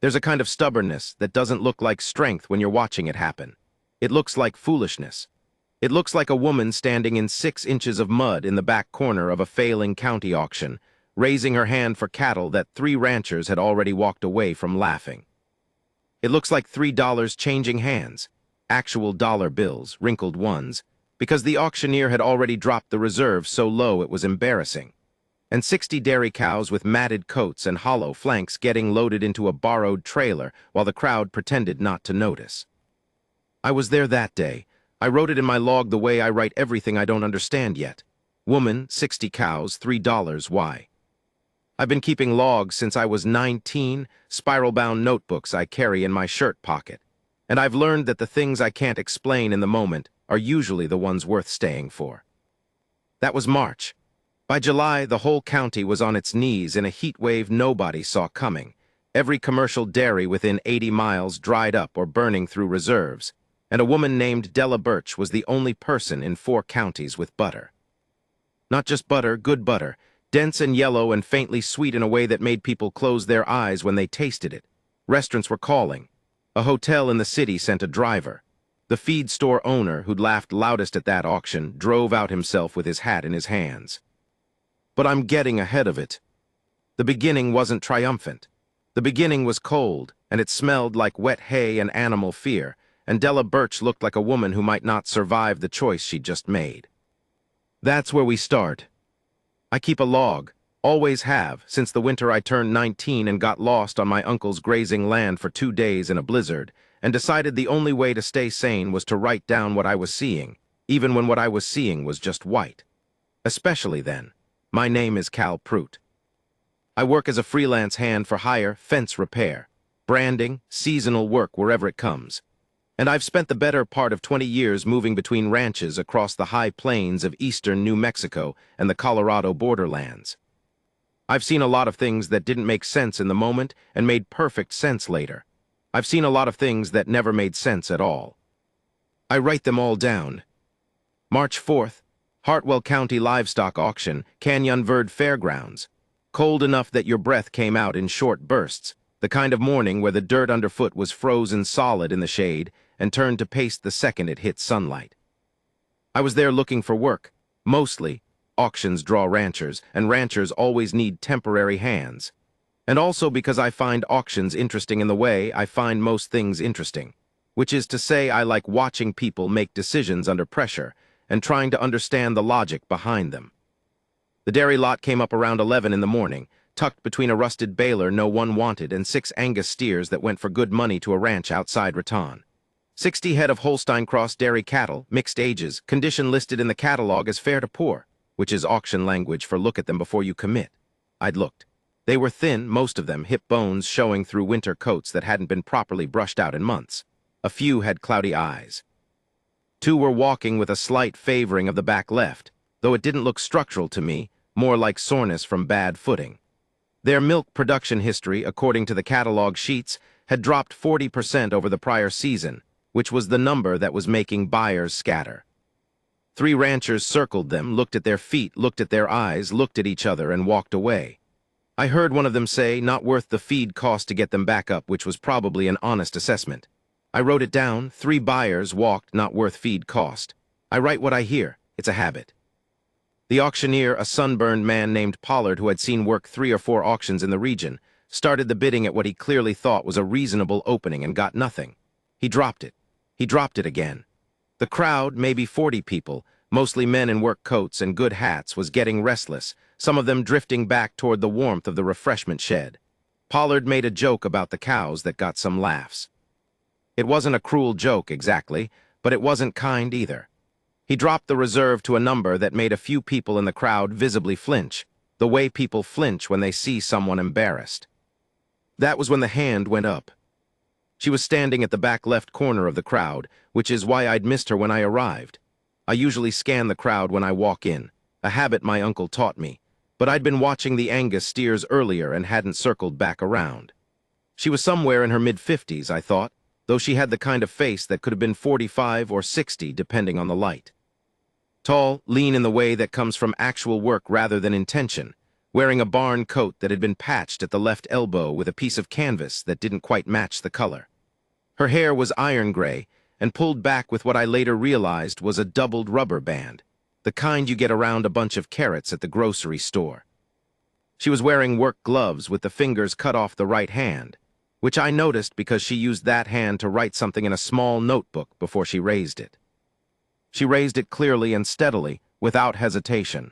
There's a kind of stubbornness that doesn't look like strength when you're watching it happen. It looks like foolishness. It looks like a woman standing in 6 inches of mud in the back corner of a failing county auction, raising her hand for cattle that 3 ranchers had already walked away from laughing. It looks like $3 changing hands, actual dollar bills, wrinkled ones, because the auctioneer had already dropped the reserve so low it was embarrassing, and 60 dairy cows with matted coats and hollow flanks getting loaded into a borrowed trailer while the crowd pretended not to notice. I was there that day. I wrote it in my log the way I write everything I don't understand yet. Woman, 60 cows, $3, why? I've been keeping logs since I was 19, spiral-bound notebooks I carry in my shirt pocket, and I've learned that the things I can't explain in the moment are usually the ones worth staying for. That was March. By July, the whole county was on its knees in a heat wave nobody saw coming. Every commercial dairy within 80 miles dried up or burning through reserves, and a woman named Della Birch was the only person in 4 counties with butter. Not just butter, good butter, dense and yellow and faintly sweet in a way that made people close their eyes when they tasted it. Restaurants were calling. A hotel in the city sent a driver. The feed store owner, who'd laughed loudest at that auction, drove out himself with his hat in his hands. But I'm getting ahead of it. The beginning wasn't triumphant. The beginning was cold, and it smelled like wet hay and animal fear, and Della Birch looked like a woman who might not survive the choice she'd just made. That's where we start. I keep a log, always have, since the winter I turned 19 and got lost on my uncle's grazing land for 2 days in a blizzard, and decided the only way to stay sane was to write down what I was seeing, even when what I was seeing was just white. Especially then. My name is Cal Prout. I work as a freelance hand for hire, fence repair, branding, seasonal work wherever it comes. And I've spent the better part of 20 years moving between ranches across the high plains of eastern New Mexico and the Colorado borderlands. I've seen a lot of things that didn't make sense in the moment and made perfect sense later. I've seen a lot of things that never made sense at all. I write them all down. March 4th, Hartwell County Livestock Auction, Canyon Verde Fairgrounds. Cold enough that your breath came out in short bursts, the kind of morning where the dirt underfoot was frozen solid in the shade and turned to paste the second it hit sunlight. I was there looking for work, mostly. Auctions draw ranchers, and ranchers always need temporary hands. And also because I find auctions interesting in the way I find most things interesting, which is to say I like watching people make decisions under pressure and trying to understand the logic behind them. The dairy lot came up around 11 in the morning, tucked between a rusted baler no one wanted and 6 Angus steers that went for good money to a ranch outside Raton. 60 head of Holstein Cross dairy cattle, mixed ages, condition listed in the catalog as fair to poor, which is auction language for look at them before you commit. I'd looked. They were thin, most of them, hip bones showing through winter coats that hadn't been properly brushed out in months. A few had cloudy eyes. 2 were walking with a slight favoring of the back left, though it didn't look structural to me, more like soreness from bad footing. Their milk production history, according to the catalog sheets, had dropped 40% over the prior season, which was the number that was making buyers scatter. 3 ranchers circled them, looked at their feet, looked at their eyes, looked at each other, and walked away. I heard one of them say, not worth the feed cost to get them back up, which was probably an honest assessment. I wrote it down. 3 buyers walked, not worth feed cost. I write what I hear. It's a habit. The auctioneer, a sunburned man named Pollard who had seen work 3 or 4 auctions in the region, started the bidding at what he clearly thought was a reasonable opening and got nothing. He dropped it. He dropped it again. The crowd, maybe 40 people, mostly men in work coats and good hats, was getting restless, some of them drifting back toward the warmth of the refreshment shed. Pollard made a joke about the cows that got some laughs. It wasn't a cruel joke, exactly, but it wasn't kind either. He dropped the reserve to a number that made a few people in the crowd visibly flinch, the way people flinch when they see someone embarrassed. That was when the hand went up. She was standing at the back left corner of the crowd, which is why I'd missed her when I arrived. I usually scan the crowd when I walk in, a habit my uncle taught me, but I'd been watching the Angus steers earlier and hadn't circled back around. She was somewhere in her mid-50s, I thought, though she had the kind of face that could have been 45 or 60 depending on the light. Tall, lean in the way that comes from actual work rather than intention, wearing a barn coat that had been patched at the left elbow with a piece of canvas that didn't quite match the color. Her hair was iron gray and pulled back with what I later realized was a doubled rubber band, the kind you get around a bunch of carrots at the grocery store. She was wearing work gloves with the fingers cut off the right hand, which I noticed because she used that hand to write something in a small notebook before she raised it. She raised it clearly and steadily, without hesitation.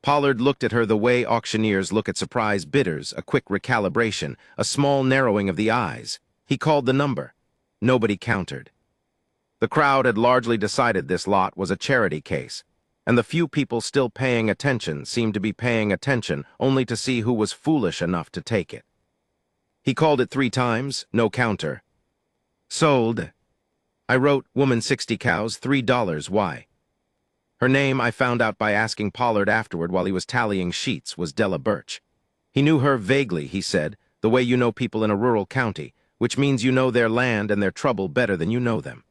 Pollard looked at her the way auctioneers look at surprise bidders, a quick recalibration, a small narrowing of the eyes. He called the number. Nobody countered. The crowd had largely decided this lot was a charity case, and the few people still paying attention seemed to be paying attention only to see who was foolish enough to take it. He called it 3 times, no counter. Sold. I wrote, woman 60 cows, $3, why? Her name, I found out by asking Pollard afterward while he was tallying sheets, was Della Birch. He knew her vaguely, he said, the way you know people in a rural county, which means you know their land and their trouble better than you know them.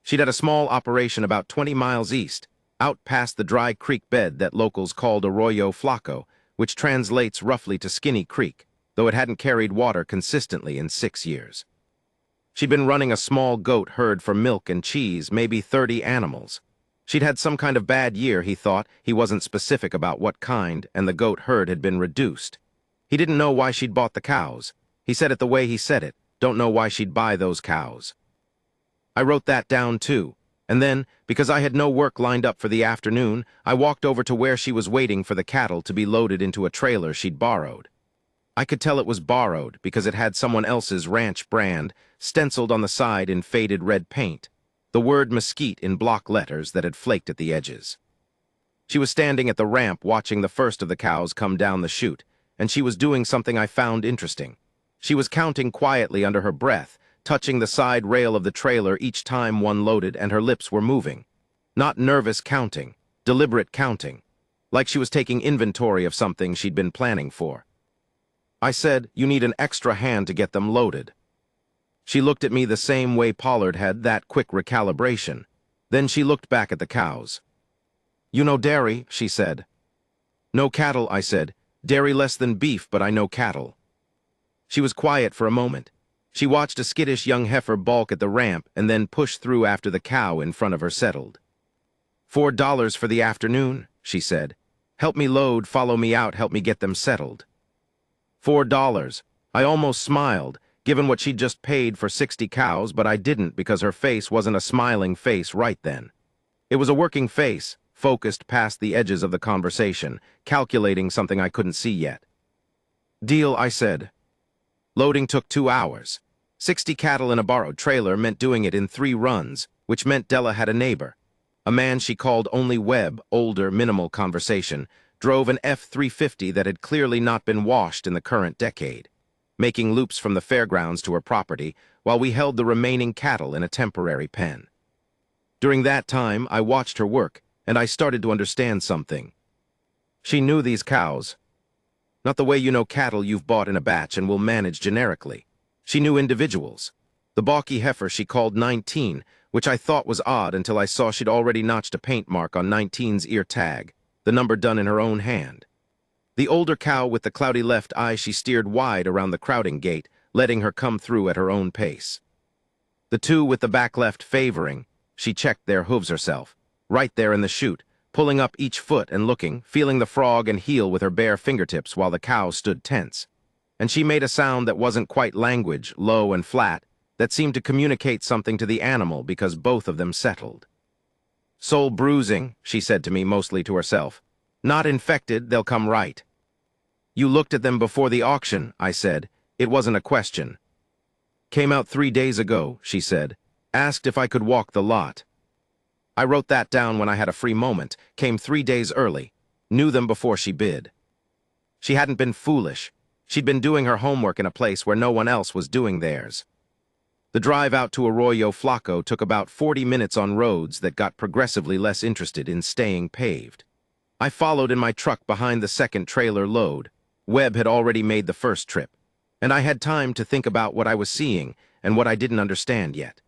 She'd had a small operation about 20 miles east, out past the dry creek bed that locals called Arroyo Flaco, which translates roughly to Skinny Creek, though it hadn't carried water consistently in 6 years. She'd been running a small goat herd for milk and cheese, maybe 30 animals. She'd had some kind of bad year, he thought. He wasn't specific about what kind, and the goat herd had been reduced. He didn't know why she'd bought the cows. He said it the way he said it. Don't know why she'd buy those cows. I wrote that down too, and then, because I had no work lined up for the afternoon, I walked over to where she was waiting for the cattle to be loaded into a trailer she'd borrowed. I could tell it was borrowed because it had someone else's ranch brand stenciled on the side in faded red paint, the word mesquite in block letters that had flaked at the edges. She was standing at the ramp watching the first of the cows come down the chute, and she was doing something I found interesting. She was counting quietly under her breath, touching the side rail of the trailer each time one loaded, and her lips were moving. Not nervous counting, deliberate counting, like she was taking inventory of something she'd been planning for. I said, you need an extra hand to get them loaded. She looked at me the same way Pollard had, that quick recalibration. Then she looked back at the cows. You know dairy, she said. No cattle, I said. Dairy less than beef, but I know cattle. She was quiet for a moment. She watched a skittish young heifer balk at the ramp and then push through after the cow in front of her settled. $4 for the afternoon, she said. Help me load, follow me out, help me get them settled. $4. I almost smiled, given what she'd just paid for 60 cows, but I didn't because her face wasn't a smiling face right then. It was a working face, focused past the edges of the conversation, calculating something I couldn't see yet. Deal, I said. Loading took 2 hours. 60 cattle in a borrowed trailer meant doing it in 3 runs, which meant Della had a neighbor. A man she called only Webb, older, minimal conversation, drove an F-350 that had clearly not been washed in the current decade, making loops from the fairgrounds to her property while we held the remaining cattle in a temporary pen. During that time, I watched her work, and I started to understand something. She knew these cows. Not the way you know cattle you've bought in a batch and will manage generically. She knew individuals. The balky heifer she called 19, which I thought was odd until I saw she'd already notched a paint mark on 19's ear tag, the number done in her own hand. The older cow with the cloudy left eye she steered wide around the crowding gate, letting her come through at her own pace. The 2 with the back left favoring, she checked their hooves herself, right there in the chute, pulling up each foot and looking, feeling the frog and heel with her bare fingertips while the cow stood tense. And she made a sound that wasn't quite language, low and flat, that seemed to communicate something to the animal because both of them settled. Soul bruising, she said to me, mostly to herself. Not infected, they'll come right. You looked at them before the auction, I said. It wasn't a question. Came out 3 days ago, she said. Asked if I could walk the lot. I wrote that down when I had a free moment, came 3 days early, knew them before she bid. She hadn't been foolish. She'd been doing her homework in a place where no one else was doing theirs. The drive out to Arroyo Flaco took about 40 minutes on roads that got progressively less interested in staying paved. I followed in my truck behind the second trailer load. Webb had already made the first trip, and I had time to think about what I was seeing and what I didn't understand yet.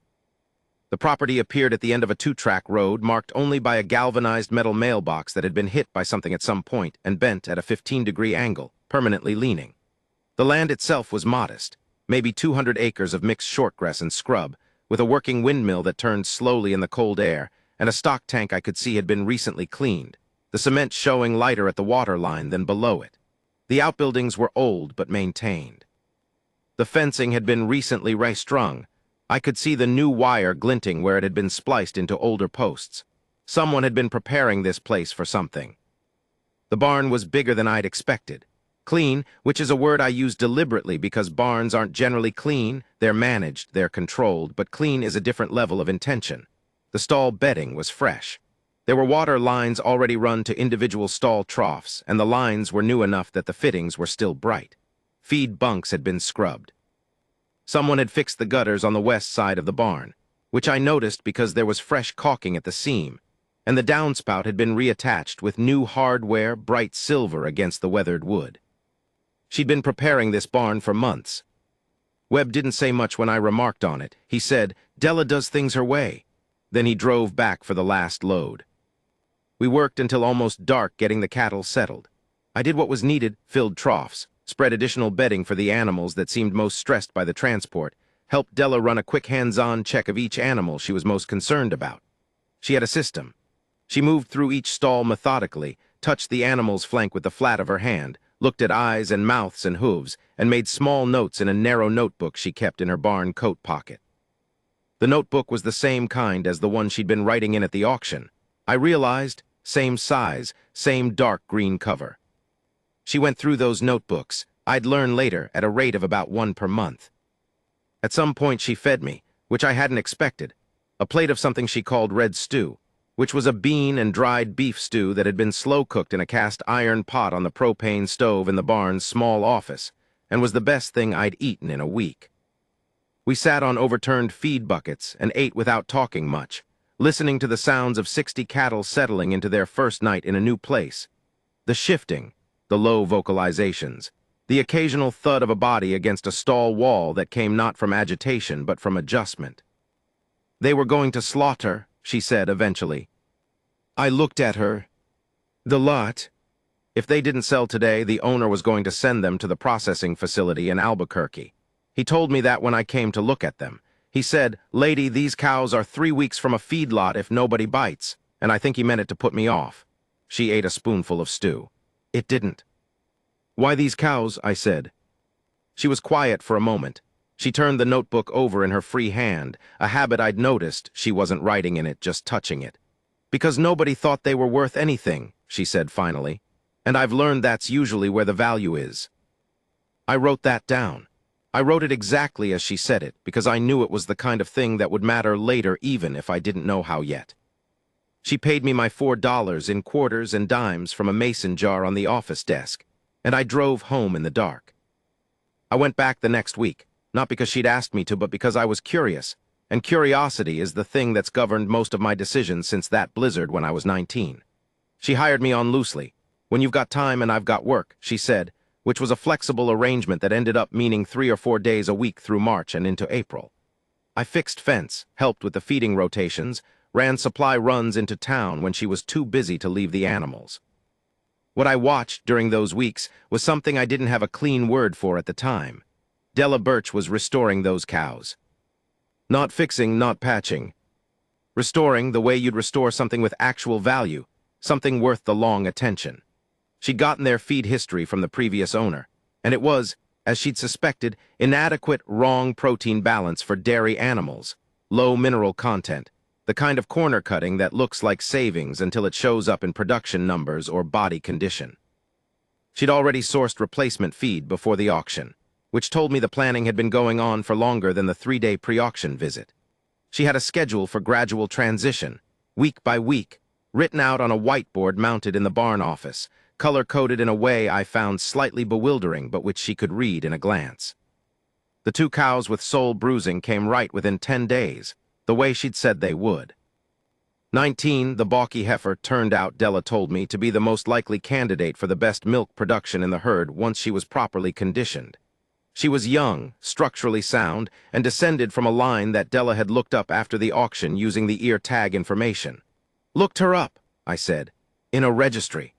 The property appeared at the end of a two-track road marked only by a galvanized metal mailbox that had been hit by something at some point and bent at a 15-degree angle, permanently leaning. The land itself was modest, maybe 200 acres of mixed shortgrass and scrub, with a working windmill that turned slowly in the cold air, and a stock tank I could see had been recently cleaned, the cement showing lighter at the water line than below it. The outbuildings were old but maintained. The fencing had been recently restrung. I could see the new wire glinting where it had been spliced into older posts. Someone had been preparing this place for something. The barn was bigger than I'd expected. Clean, which is a word I use deliberately because barns aren't generally clean, they're managed, they're controlled, but clean is a different level of intention. The stall bedding was fresh. There were water lines already run to individual stall troughs, and the lines were new enough that the fittings were still bright. Feed bunks had been scrubbed. Someone had fixed the gutters on the west side of the barn, which I noticed because there was fresh caulking at the seam, and the downspout had been reattached with new hardware, bright silver against the weathered wood. She'd been preparing this barn for months. Webb didn't say much when I remarked on it. He said, "Della does things her way." Then he drove back for the last load. We worked until almost dark getting the cattle settled. I did what was needed, filled troughs, spread additional bedding for the animals that seemed most stressed by the transport, helped Della run a quick hands-on check of each animal she was most concerned about. She had a system. She moved through each stall methodically, touched the animal's flank with the flat of her hand, looked at eyes and mouths and hooves, and made small notes in a narrow notebook she kept in her barn coat pocket. The notebook was the same kind as the one she'd been writing in at the auction. I realized, same size, same dark green cover. She went through those notebooks, I'd learn later, at a rate of about one per month. At some point she fed me, which I hadn't expected, a plate of something she called red stew, which was a bean and dried beef stew that had been slow-cooked in a cast iron pot on the propane stove in the barn's small office, and was the best thing I'd eaten in a week. We sat on overturned feed buckets and ate without talking much, listening to the sounds of 60 cattle settling into their first night in a new place. The shifting, the low vocalizations, the occasional thud of a body against a stall wall that came not from agitation but from adjustment. "They were going to slaughter," she said eventually. I looked at her. "The lot." If they didn't sell today, the owner was going to send them to the processing facility in Albuquerque. He told me that when I came to look at them. He said, "Lady, these cows are 3 weeks from a feedlot if nobody bites," and I think he meant it to put me off. She ate a spoonful of stew. It didn't. "Why these cows?" I said. She was quiet for a moment. She turned the notebook over in her free hand, a habit I'd noticed. She wasn't writing in it, just touching it. "Because nobody thought they were worth anything," she said finally. "And I've learned that's usually where the value is." I wrote that down. I wrote it exactly as she said it, because I knew it was the kind of thing that would matter later even if I didn't know how yet. She paid me my $4 in quarters and dimes from a mason jar on the office desk, and I drove home in the dark. I went back the next week, not because she'd asked me to, but because I was curious, and curiosity is the thing that's governed most of my decisions since that blizzard when I was 19. She hired me on loosely. "When you've got time and I've got work," she said, which was a flexible arrangement that ended up meaning 3 or 4 days a week through March and into April. I fixed fence, helped with the feeding rotations, ran supply runs into town when she was too busy to leave the animals. What I watched during those weeks was something I didn't have a clean word for at the time. Della Birch was restoring those cows. Not fixing, not patching. Restoring the way you'd restore something with actual value, something worth the long attention. She'd gotten their feed history from the previous owner, and it was, as she'd suspected, inadequate, wrong protein balance for dairy animals, low mineral content, the kind of corner cutting that looks like savings until it shows up in production numbers or body condition. She'd already sourced replacement feed before the auction, which told me the planning had been going on for longer than the 3-day pre-auction visit. She had a schedule for gradual transition, week by week, written out on a whiteboard mounted in the barn office, color-coded in a way I found slightly bewildering but which she could read in a glance. The 2 cows with sole bruising came right within 10 days, the way she'd said they would. 19, the balky heifer turned out, Della told me, to be the most likely candidate for the best milk production in the herd once she was properly conditioned. She was young, structurally sound, and descended from a line that Della had looked up after the auction using the ear tag information. "Looked her up," I said, "in a registry."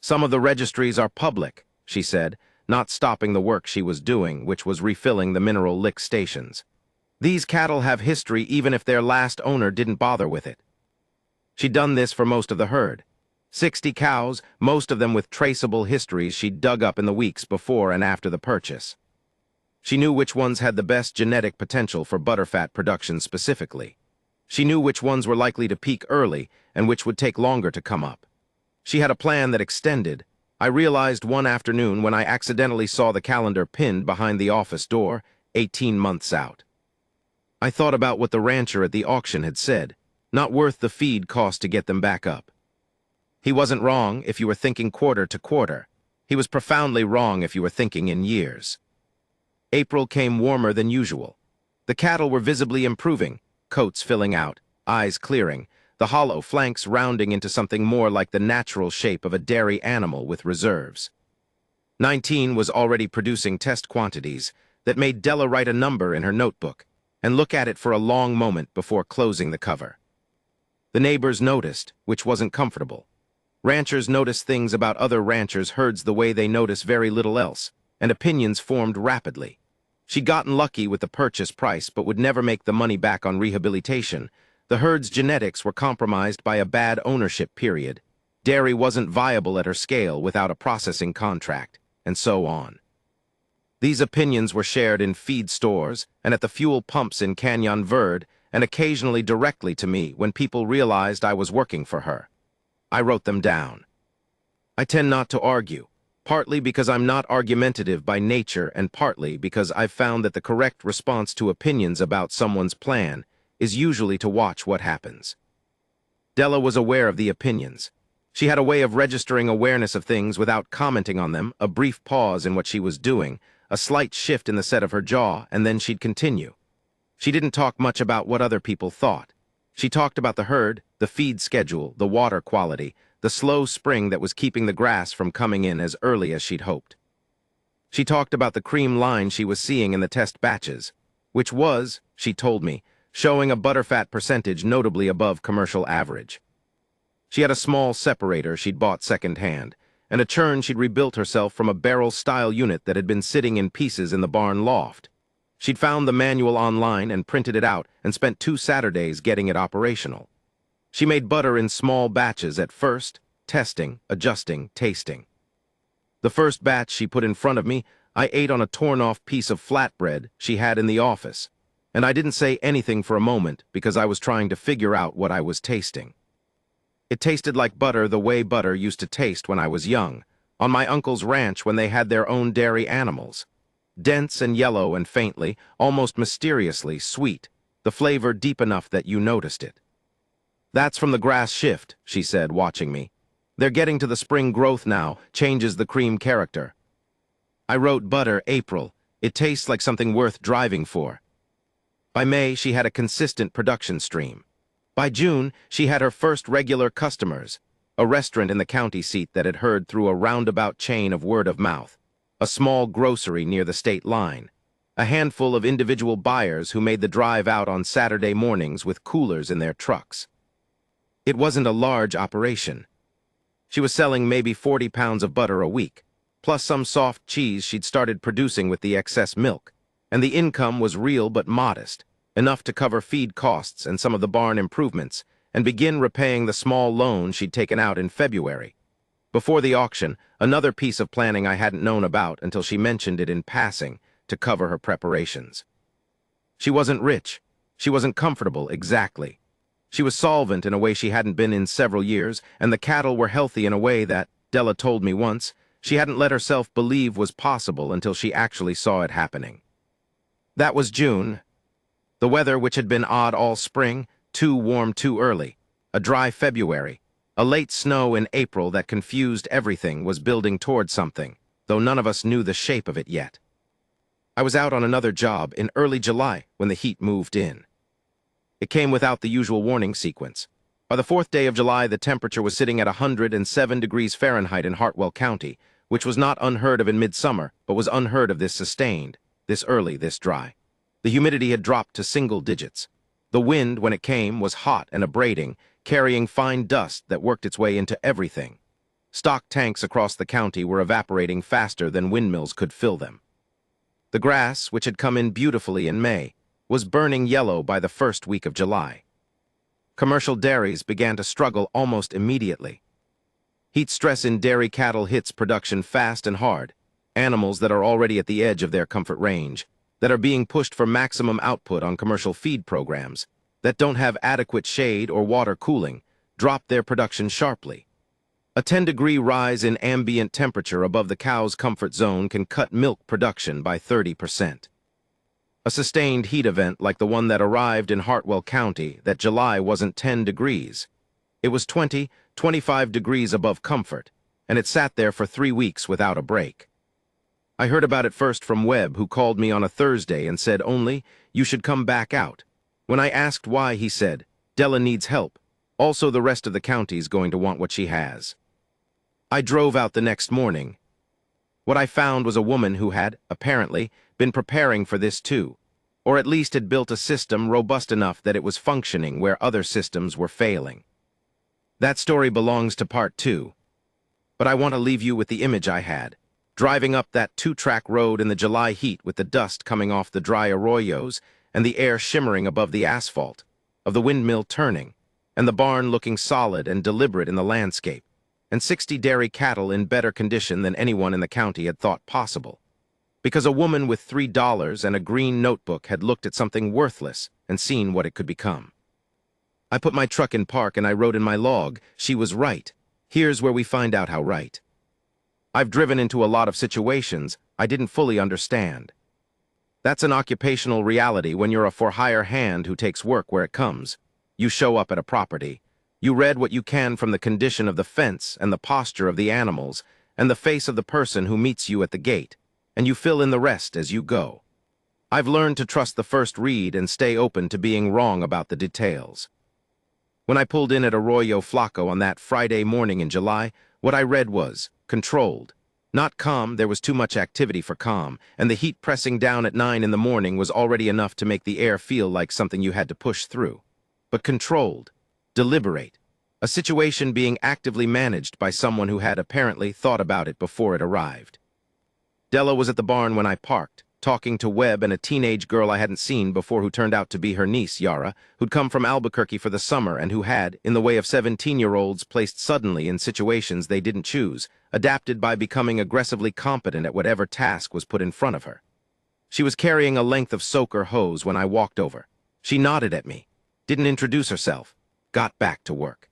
"Some of the registries are public," she said, not stopping the work she was doing, which was refilling the mineral lick stations. "These cattle have history even if their last owner didn't bother with it." She'd done this for most of the herd. 60 cows, most of them with traceable histories she'd dug up in the weeks before and after the purchase. She knew which ones had the best genetic potential for butterfat production specifically. She knew which ones were likely to peak early and which would take longer to come up. She had a plan that extended. I realized one afternoon when I accidentally saw the calendar pinned behind the office door, 18 months out. I thought about what the rancher at the auction had said. Not worth the feed cost to get them back up. He wasn't wrong if you were thinking quarter to quarter. He was profoundly wrong if you were thinking in years. April came warmer than usual. The cattle were visibly improving, coats filling out, eyes clearing, the hollow flanks rounding into something more like the natural shape of a dairy animal with reserves. 19 was already producing test quantities that made Della write a number in her notebook and look at it for a long moment before closing the cover. The neighbors noticed, which wasn't comfortable. Ranchers notice things about other ranchers' herds the way they notice very little else, and opinions formed rapidly. She'd gotten lucky with the purchase price but would never make the money back on rehabilitation. The herd's genetics were compromised by a bad ownership period. Dairy wasn't viable at her scale without a processing contract, and so on. These opinions were shared in feed stores and at the fuel pumps in Canyon Verde, and occasionally directly to me when people realized I was working for her. I wrote them down. I tend not to argue, partly because I'm not argumentative by nature and partly because I've found that the correct response to opinions about someone's plan is usually to watch what happens. Della was aware of the opinions. She had a way of registering awareness of things without commenting on them, a brief pause in what she was doing, a slight shift in the set of her jaw, and then she'd continue. She didn't talk much about what other people thought. She talked about the herd, the feed schedule, the water quality, the slow spring that was keeping the grass from coming in as early as she'd hoped. She talked about the cream line she was seeing in the test batches, which was, she told me, showing a butterfat percentage notably above commercial average. She had a small separator she'd bought secondhand, and a churn she'd rebuilt herself from a barrel-style unit that had been sitting in pieces in the barn loft. She'd found the manual online and printed it out and spent 2 Saturdays getting it operational. She made butter in small batches at first, testing, adjusting, tasting. The first batch she put in front of me, I ate on a torn-off piece of flatbread she had in the office, and I didn't say anything for a moment because I was trying to figure out what I was tasting. It tasted like butter the way butter used to taste when I was young, on my uncle's ranch when they had their own dairy animals. Dense and yellow and faintly, almost mysteriously sweet, the flavor deep enough that you noticed it. "That's from the grass shift," she said, watching me. "They're getting to the spring growth now, changes the cream character." I wrote butter April. It tastes like something worth driving for. By May, she had a consistent production stream. By June, she had her first regular customers, a restaurant in the county seat that had heard through a roundabout chain of word of mouth, a small grocery near the state line, a handful of individual buyers who made the drive out on Saturday mornings with coolers in their trucks. It wasn't a large operation. She was selling maybe 40 pounds of butter a week, plus some soft cheese she'd started producing with the excess milk, and the income was real but modest, enough to cover feed costs and some of the barn improvements, and begin repaying the small loan she'd taken out in February. Before the auction, another piece of planning I hadn't known about until she mentioned it in passing to cover her preparations. She wasn't rich. She wasn't comfortable, exactly. She was solvent in a way she hadn't been in several years, and the cattle were healthy in a way that, Della told me once, she hadn't let herself believe was possible until she actually saw it happening. That was June. The weather, which had been odd all spring, too warm too early, a dry February, a late snow in April that confused everything, was building toward something, though none of us knew the shape of it yet. I was out on another job in early July when the heat moved in. It came without the usual warning sequence. By the 4th day of July, the temperature was sitting at 107 degrees Fahrenheit in Hartwell County, which was not unheard of in midsummer, but was unheard of this sustained, this early, this dry. The humidity had dropped to single digits. The wind, when it came, was hot and abrading, carrying fine dust that worked its way into everything. Stock tanks across the county were evaporating faster than windmills could fill them. The grass, which had come in beautifully in May, was burning yellow by the first week of July. Commercial dairies began to struggle almost immediately. Heat stress in dairy cattle hits production fast and hard, animals that are already at the edge of their comfort range, that are being pushed for maximum output on commercial feed programs, that don't have adequate shade or water cooling, drop their production sharply. A 10-degree rise in ambient temperature above the cow's comfort zone can cut milk production by 30%. A sustained heat event like the one that arrived in Hartwell County that July wasn't 10 degrees. It was 20, 25 degrees above comfort, and it sat there for 3 weeks without a break. I heard about it first from Webb, who called me on a Thursday and said only, "You should come back out." When I asked why, he said, "Della needs help. Also, the rest of the county's going to want what she has." I drove out the next morning. What I found was a woman who had, apparently, been preparing for this too, or at least had built a system robust enough that it was functioning where other systems were failing. That story belongs to part 2. But I want to leave you with the image I had, driving up that 2-track road in the July heat with the dust coming off the dry arroyos and the air shimmering above the asphalt, of the windmill turning, and the barn looking solid and deliberate in the landscape, and 60 dairy cattle in better condition than anyone in the county had thought possible. Because a woman with $3 and a green notebook had looked at something worthless and seen what it could become. I put my truck in park and I wrote in my log, "She was right. Here's where we find out how right." I've driven into a lot of situations I didn't fully understand. That's an occupational reality when you're a for-hire hand who takes work where it comes. You show up at a property. You read what you can from the condition of the fence and the posture of the animals and the face of the person who meets you at the gate, and you fill in the rest as you go. I've learned to trust the first read and stay open to being wrong about the details. When I pulled in at Arroyo Flaco on that Friday morning in July, what I read was controlled. Not calm, there was too much activity for calm, and the heat pressing down at 9 in the morning was already enough to make the air feel like something you had to push through. But controlled, deliberate, a situation being actively managed by someone who had apparently thought about it before it arrived. Della was at the barn when I parked, talking to Webb and a teenage girl I hadn't seen before who turned out to be her niece, Yara, who'd come from Albuquerque for the summer and who had, in the way of 17-year-olds placed suddenly in situations they didn't choose, adapted by becoming aggressively competent at whatever task was put in front of her. She was carrying a length of soaker hose when I walked over. She nodded at me, didn't introduce herself, got back to work.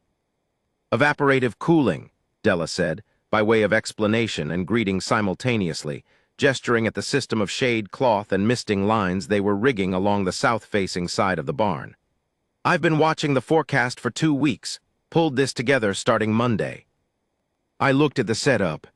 "Evaporative cooling," Della said, by way of explanation and greeting simultaneously, gesturing at the system of shade cloth and misting lines they were rigging along the south-facing side of the barn. "I've been watching the forecast for 2 weeks, pulled this together starting Monday." I looked at the setup.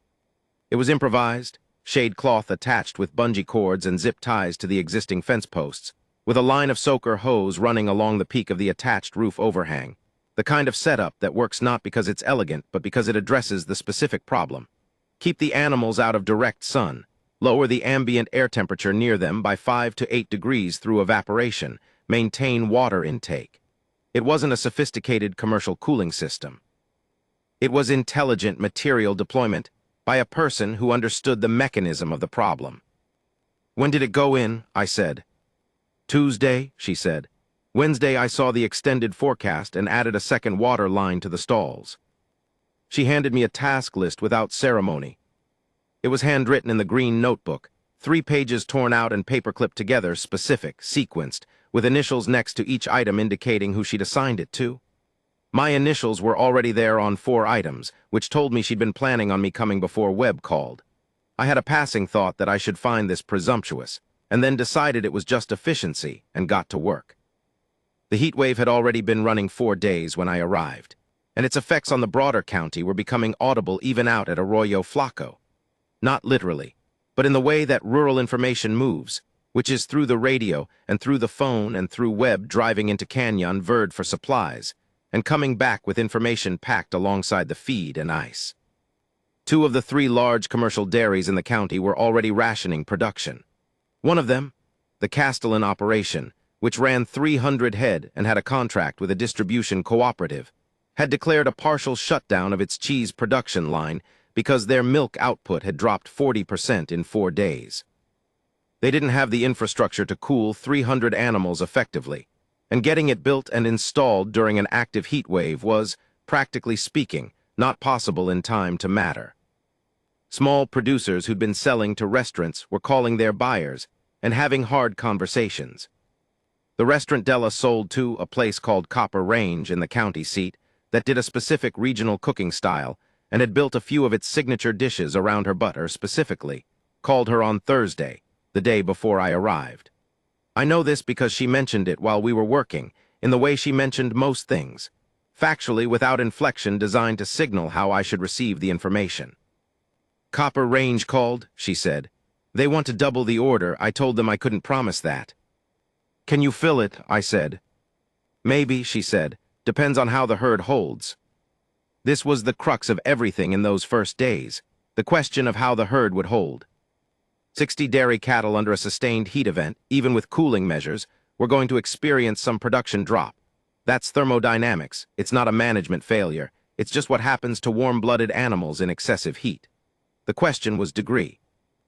It was improvised, shade cloth attached with bungee cords and zip ties to the existing fence posts, with a line of soaker hose running along the peak of the attached roof overhang, the kind of setup that works not because it's elegant, but because it addresses the specific problem. Keep the animals out of direct sun, lower the ambient air temperature near them by 5 to 8 degrees through evaporation, maintain water intake. It wasn't a sophisticated commercial cooling system. It was intelligent material deployment by a person who understood the mechanism of the problem. "When did it go in?" I said. "Tuesday," she said. "Wednesday I saw the extended forecast and added a second water line to the stalls." She handed me a task list without ceremony. It was handwritten in the green notebook, 3 pages torn out and paperclipped together, specific, sequenced, with initials next to each item indicating who she'd assigned it to. My initials were already there on 4 items, which told me she'd been planning on me coming before Webb called. I had a passing thought that I should find this presumptuous, and then decided it was just efficiency and got to work. The heatwave had already been running 4 days when I arrived, and its effects on the broader county were becoming audible even out at Arroyo Flaco. Not literally, but in the way that rural information moves, which is through the radio and through the phone and through Webb driving into Canyon Verde for supplies, and coming back with information packed alongside the feed and ice. Two of the three large commercial dairies in the county were already rationing production. One of them, the Castellan operation, which ran 300 head and had a contract with a distribution cooperative, had declared a partial shutdown of its cheese production line because their milk output had dropped 40% in 4 days. They didn't have the infrastructure to cool 300 animals effectively, and getting it built and installed during an active heat wave was, practically speaking, not possible in time to matter. Small producers who'd been selling to restaurants were calling their buyers and having hard conversations. The restaurant Della sold to, a place called Copper Range in the county seat, that did a specific regional cooking style and had built a few of its signature dishes around her butter specifically, called her on Thursday, the day before I arrived. I know this because she mentioned it while we were working, in the way she mentioned most things, factually without inflection designed to signal how I should receive the information. Copper Range called, she said. They want to double the order. I told them I couldn't promise that. Can you fill it? I said. Maybe, she said. Depends on how the herd holds. This was the crux of everything in those first days, the question of how the herd would hold. 60 dairy cattle under a sustained heat event, even with cooling measures, were going to experience some production drop. That's thermodynamics. It's not a management failure. It's just what happens to warm-blooded animals in excessive heat. The question was degree.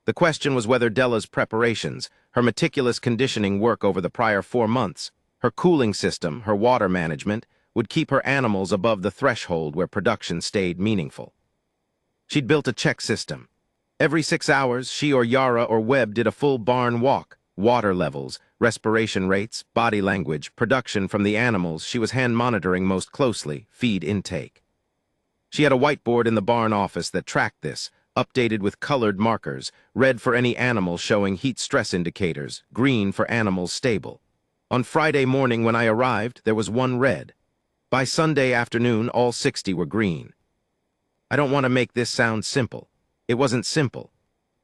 The question was whether Della's preparations, her meticulous conditioning work over the prior 4 months, her cooling system, her water management, would keep her animals above the threshold where production stayed meaningful. She'd built a check system. Every 6 hours, she or Yara or Webb did a full barn walk, water levels, respiration rates, body language, production from the animals she was hand monitoring most closely, feed intake. She had a whiteboard in the barn office that tracked this, updated with colored markers, red for any animal showing heat stress indicators, green for animals stable. On Friday morning when I arrived, there was one red. By Sunday afternoon, all 60 were green. I don't want to make this sound simple. It wasn't simple.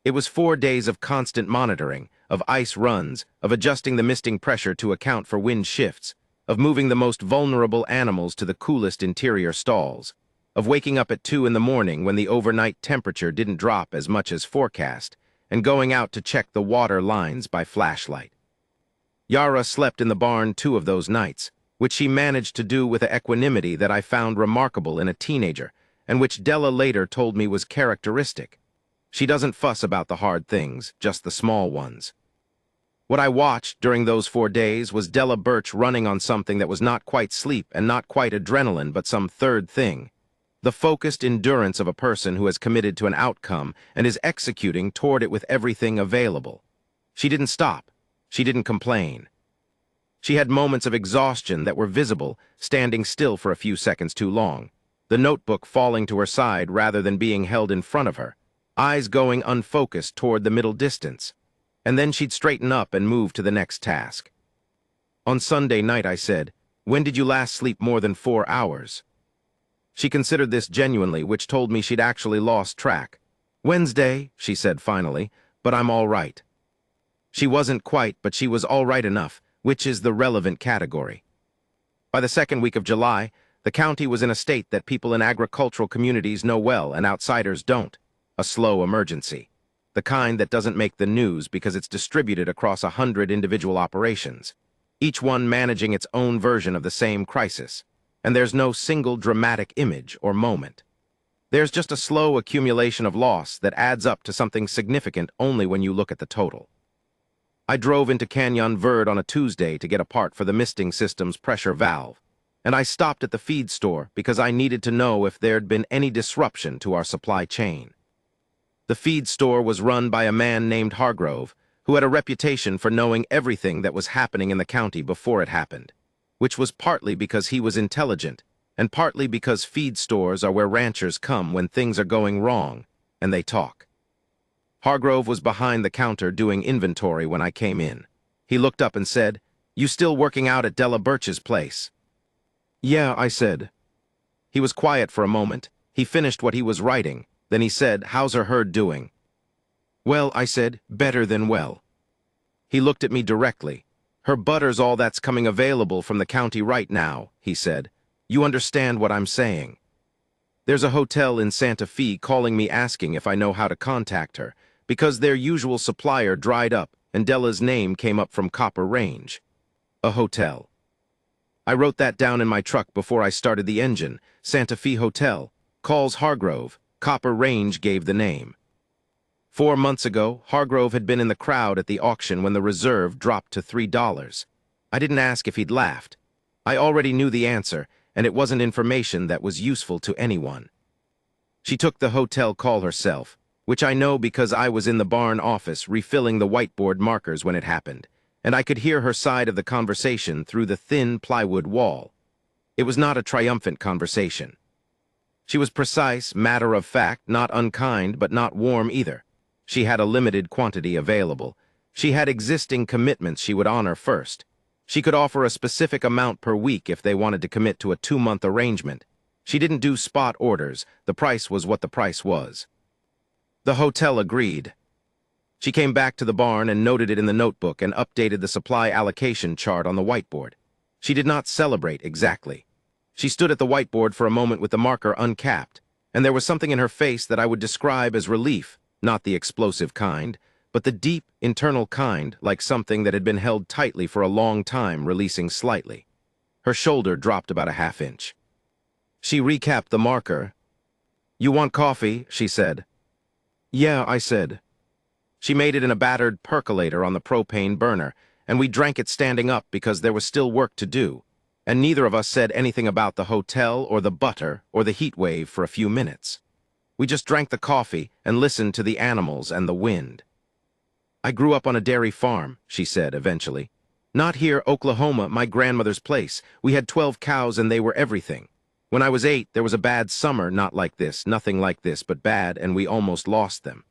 It was 4 days of constant monitoring, of ice runs, of adjusting the misting pressure to account for wind shifts, of moving the most vulnerable animals to the coolest interior stalls, of waking up at 2 in the morning when the overnight temperature didn't drop as much as forecast, and going out to check the water lines by flashlight. Yara slept in the barn 2 of those nights, which she managed to do with an equanimity that I found remarkable in a teenager, and which Della later told me was characteristic. She doesn't fuss about the hard things, just the small ones. What I watched during those 4 days was Della Birch running on something that was not quite sleep and not quite adrenaline, but some third thing. The focused endurance of a person who has committed to an outcome and is executing toward it with everything available. She didn't stop. She didn't complain. She had moments of exhaustion that were visible, standing still for a few seconds too long, the notebook falling to her side rather than being held in front of her, eyes going unfocused toward the middle distance, and then she'd straighten up and move to the next task. On Sunday night, I said, "When did you last sleep more than 4 hours?" She considered this genuinely, which told me she'd actually lost track. "Wednesday," she said finally, "but I'm all right." She wasn't quite, but she was all right enough, which is the relevant category. By the second week of July, the county was in a state that people in agricultural communities know well and outsiders don't. A slow emergency. The kind that doesn't make the news because it's distributed across 100 individual operations, each one managing its own version of the same crisis, and there's no single dramatic image or moment. There's just a slow accumulation of loss that adds up to something significant only when you look at the total. I drove into Canyon Verde on a Tuesday to get a part for the misting system's pressure valve, and I stopped at the feed store because I needed to know if there'd been any disruption to our supply chain. The feed store was run by a man named Hargrove, who had a reputation for knowing everything that was happening in the county before it happened, which was partly because he was intelligent, and partly because feed stores are where ranchers come when things are going wrong, and they talk. Hargrove was behind the counter doing inventory when I came in. He looked up and said, "You still working out at Della Birch's place?" "Yeah," I said. He was quiet for a moment. He finished what he was writing. Then he said, "How's her herd doing?" "Well," I said, "better than well." He looked at me directly. "Her butter's all that's coming available from the county right now," he said. "You understand what I'm saying?" There's a hotel in Santa Fe calling me asking if I know how to contact her, because their usual supplier dried up and Della's name came up from Copper Range. A hotel. I wrote that down in my truck before I started the engine. Santa Fe Hotel. Calls Hargrove. Copper Range gave the name. 4 months ago, Hargrove had been in the crowd at the auction when the reserve dropped to $3. I didn't ask if he'd laughed. I already knew the answer, and it wasn't information that was useful to anyone. She took the hotel call herself, which I know because I was in the barn office refilling the whiteboard markers when it happened, and I could hear her side of the conversation through the thin plywood wall. It was not a triumphant conversation. She was precise, matter-of-fact, not unkind, but not warm either. She had a limited quantity available. She had existing commitments she would honor first. She could offer a specific amount per week if they wanted to commit to a 2-month arrangement. She didn't do spot orders. The price was what the price was. The hotel agreed. She came back to the barn and noted it in the notebook and updated the supply allocation chart on the whiteboard. She did not celebrate exactly. She stood at the whiteboard for a moment with the marker uncapped, and there was something in her face that I would describe as relief, not the explosive kind, but the deep, internal kind, like something that had been held tightly for a long time, releasing slightly. Her shoulder dropped about a half-inch. She recapped the marker. "You want coffee?" she said. "Yeah," I said. She made it in a battered percolator on the propane burner, and we drank it standing up because there was still work to do, and neither of us said anything about the hotel or the butter or the heat wave for a few minutes. We just drank the coffee and listened to the animals and the wind. "I grew up on a dairy farm," she said eventually. "Not here, Oklahoma, my grandmother's place. We had 12 cows and they were everything. When I was 8, there was a bad summer, not like this, nothing like this, but bad, and we almost lost them.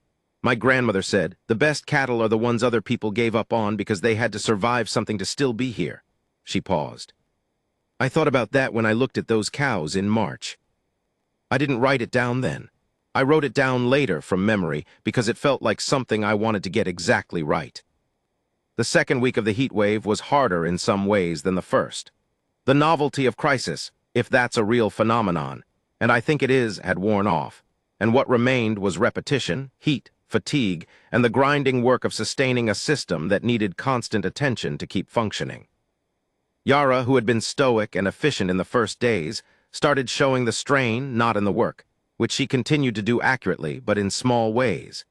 My grandmother said, the best cattle are the ones other people gave up on because they had to survive something to still be here." She paused. I thought about that when I looked at those cows in March. I didn't write it down then. I wrote it down later from memory because it felt like something I wanted to get exactly right. The second week of the heat wave was harder in some ways than the first. The novelty of crisis, if that's a real phenomenon, and I think it is, had worn off, and what remained was repetition, heat, fatigue, and the grinding work of sustaining a system that needed constant attention to keep functioning. Yara, who had been stoic and efficient in the first days, started showing the strain, not in the work, which she continued to do accurately, but in small ways.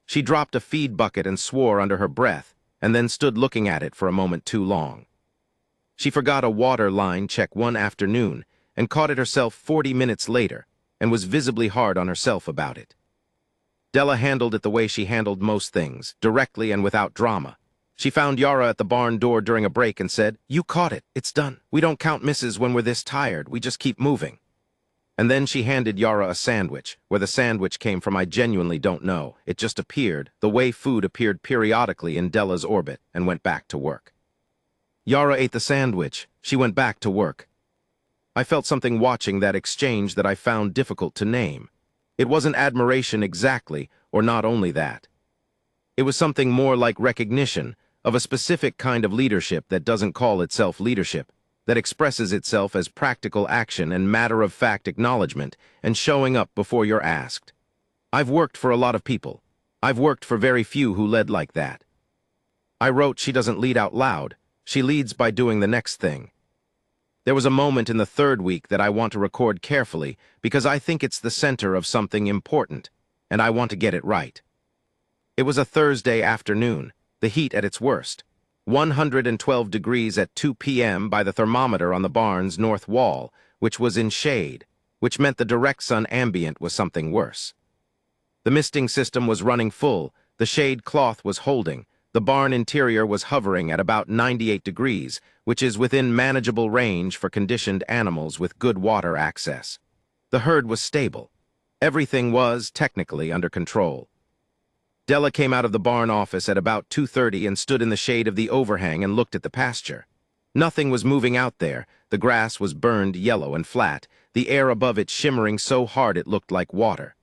She dropped a feed bucket and swore under her breath, and then stood looking at it for a moment too long. She forgot a water line check one afternoon and caught it herself 40 minutes later, and was visibly hard on herself about it. Della handled it the way she handled most things, directly and without drama. She found Yara at the barn door during a break and said, "You caught it. It's done. We don't count misses when we're this tired. We just keep moving." And then she handed Yara a sandwich. Where the sandwich came from I genuinely don't know. It just appeared, the way food appeared periodically in Della's orbit, and went back to work. Yara ate the sandwich. She went back to work. I felt something watching that exchange that I found difficult to name. It wasn't admiration exactly, or not only that. It was something more like recognition of a specific kind of leadership that doesn't call itself leadership, that expresses itself as practical action and matter-of-fact acknowledgement and showing up before you're asked. I've worked for a lot of people. I've worked for very few who led like that. I wrote, she doesn't lead out loud. She leads by doing the next thing. There was a moment in the third week that I want to record carefully because I think it's the center of something important, and I want to get it right. It was a Thursday afternoon, the heat at its worst. 112 degrees at 2 p.m. by the thermometer on the barn's north wall, which was in shade, which meant the direct sun ambient was something worse. The misting system was running full, the shade cloth was holding, the barn interior was hovering at about 98 degrees, which is within manageable range for conditioned animals with good water access. The herd was stable. Everything was, technically, under control. Della came out of the barn office at about 2:30 and stood in the shade of the overhang and looked at the pasture. Nothing was moving out there. The grass was burned yellow and flat, the air above it shimmering so hard it looked like water.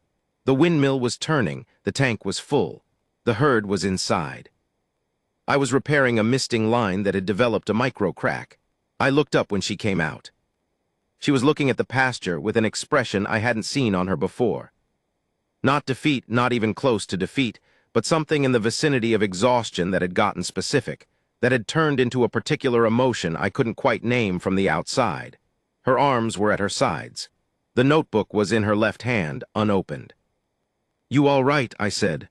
The windmill was turning, the tank was full. The herd was inside. I was repairing a misting line that had developed a micro crack. I looked up when she came out. She was looking at the pasture with an expression I hadn't seen on her before. Not defeat, not even close to defeat, but something in the vicinity of exhaustion that had gotten specific, that had turned into a particular emotion I couldn't quite name from the outside. Her arms were at her sides. The notebook was in her left hand, unopened. "You all right?" I said.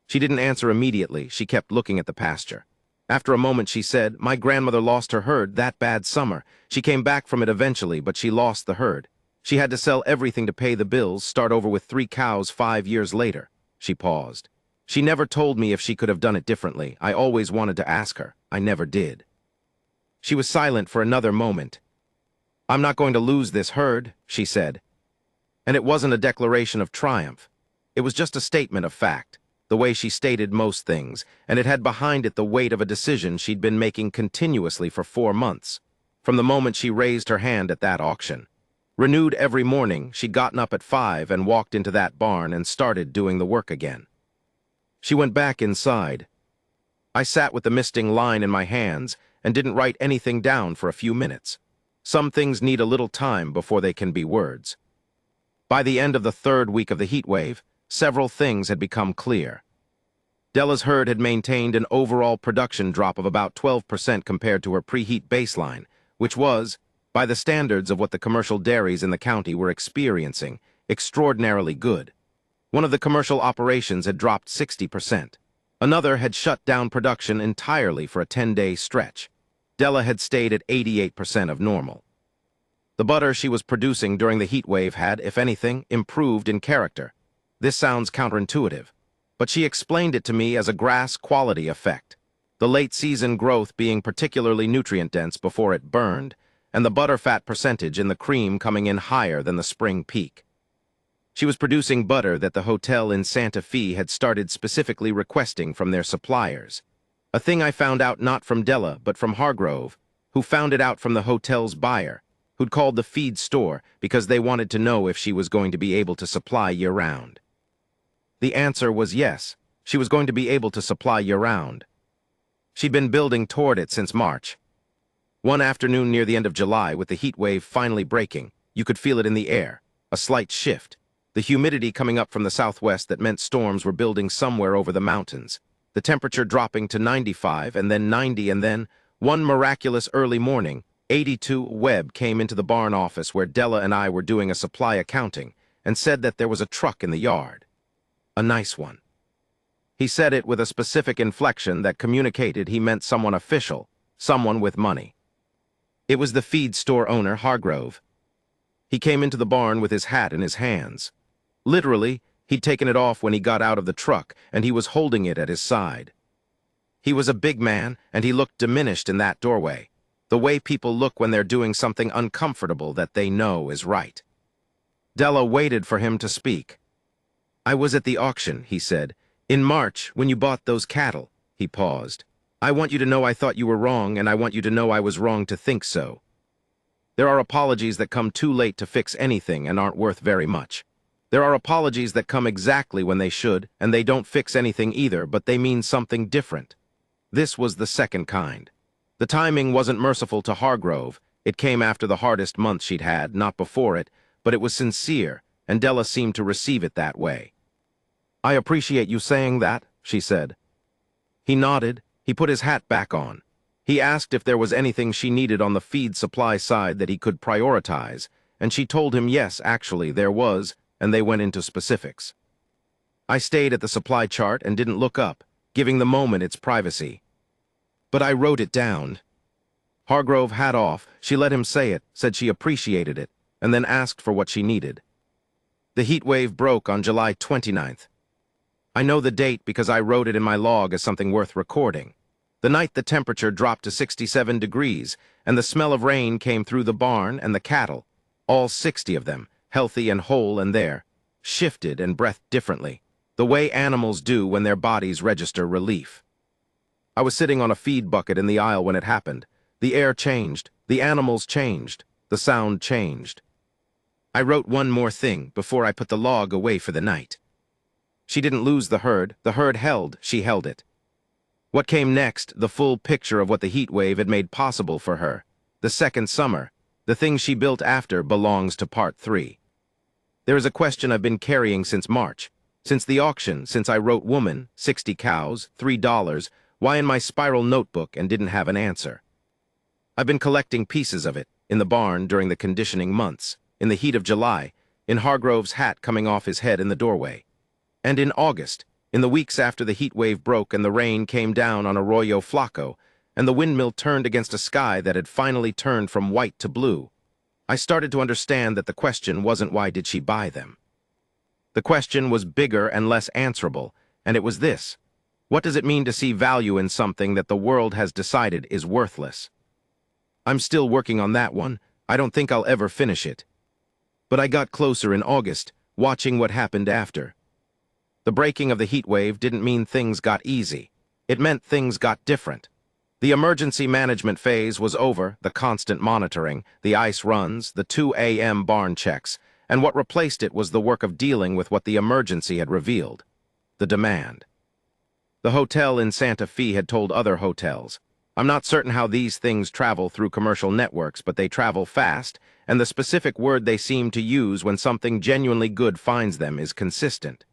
She didn't answer immediately. She kept looking at the pasture. After a moment she said, "My grandmother lost her herd that bad summer. She came back from it eventually, but she lost the herd. She had to sell everything to pay the bills, start over with 3 cows 5 years later." She paused. "She never told me if she could have done it differently. I always wanted to ask her. I never did." She was silent for another moment. "I'm not going to lose this herd," she said. And it wasn't a declaration of triumph. It was just a statement of fact, the way she stated most things, and it had behind it the weight of a decision she'd been making continuously for 4 months, from the moment she raised her hand at that auction. Renewed every morning, she'd gotten up at 5 and walked into that barn and started doing the work again. She went back inside. I sat with the misting line in my hands and didn't write anything down for a few minutes. Some things need a little time before they can be words. By the end of the 3rd week of the heat wave, several things had become clear. Della's herd had maintained an overall production drop of about 12% compared to her preheat baseline, which was, by the standards of what the commercial dairies in the county were experiencing, extraordinarily good. One of the commercial operations had dropped 60%. Another had shut down production entirely for a 10-day stretch. Della had stayed at 88% of normal. The butter she was producing during the heat wave had, if anything, improved in character. This sounds counterintuitive, but she explained it to me as a grass quality effect, the late-season growth being particularly nutrient-dense before it burned, and the butterfat percentage in the cream coming in higher than the spring peak. She was producing butter that the hotel in Santa Fe had started specifically requesting from their suppliers, a thing I found out not from Della but from Hargrove, who found it out from the hotel's buyer, who'd called the feed store because they wanted to know if she was going to be able to supply year-round. The answer was yes, she was going to be able to supply year-round. She'd been building toward it since March. One afternoon near the end of July, with the heat wave finally breaking, you could feel it in the air, a slight shift, the humidity coming up from the southwest that meant storms were building somewhere over the mountains, the temperature dropping to 95 and then 90, and then, one miraculous early morning, 82 Webb came into the barn office where Della and I were doing a supply accounting and said that there was a truck in the yard. A nice one. He said it with a specific inflection that communicated he meant someone official, someone with money. It was the feed store owner, Hargrove. He came into the barn with his hat in his hands. Literally, he'd taken it off when he got out of the truck, and he was holding it at his side. He was a big man, and he looked diminished in that doorway, the way people look when they're doing something uncomfortable that they know is right. Della waited for him to speak. "I was at the auction," he said. "In March, when you bought those cattle." He paused. "I want you to know I thought you were wrong, and I want you to know I was wrong to think so. There are apologies that come too late to fix anything and aren't worth very much. There are apologies that come exactly when they should, and they don't fix anything either, but they mean something different. This was the second kind. The timing wasn't merciful to Hargrove. It came after the hardest month she'd had, not before it, but it was sincere, and Della seemed to receive it that way. "I appreciate you saying that," she said. He nodded. He put his hat back on. He asked if there was anything she needed on the feed supply side that he could prioritize, and she told him yes, actually, there was, and they went into specifics. I stayed at the supply chart and didn't look up, giving the moment its privacy. But I wrote it down. Hargrove hat off. She let him say it, said she appreciated it, and then asked for what she needed. The heat wave broke on July 29th. I know the date because I wrote it in my log as something worth recording. The night the temperature dropped to 67 degrees, and the smell of rain came through the barn and the cattle, all 60 of them, healthy and whole and there, shifted and breathed differently, the way animals do when their bodies register relief. I was sitting on a feed bucket in the aisle when it happened. The air changed, the animals changed, the sound changed. I wrote one more thing before I put the log away for the night. She didn't lose the herd held, she held it. What came next, the full picture of what the heat wave had made possible for her, the second summer, The thing she built after belongs to part 3. There is a question I've been carrying since March. Since the auction, since I wrote Woman, 60 cows, $3, why in my spiral notebook and didn't have an answer. I've been collecting pieces of it, in the barn during the conditioning months, in the heat of July, in Hargrove's hat coming off his head in the doorway. And in August, in the weeks after the heat wave broke and the rain came down on Arroyo Flaco, and the windmill turned against a sky that had finally turned from white to blue, I started to understand that the question wasn't why did she buy them. The question was bigger and less answerable, and it was this: what does it mean to see value in something that the world has decided is worthless? I'm still working on that one. I don't think I'll ever finish it. But I got closer in August, watching what happened after. The breaking of the heat wave didn't mean things got easy. It meant things got different. The emergency management phase was over, the constant monitoring, the ice runs, the 2 a.m. barn checks, and what replaced it was the work of dealing with what the emergency had revealed: the demand. The hotel in Santa Fe had told other hotels, "I'm not certain how these things travel through commercial networks, but they travel fast, and the specific word they seem to use when something genuinely good finds them is consistent."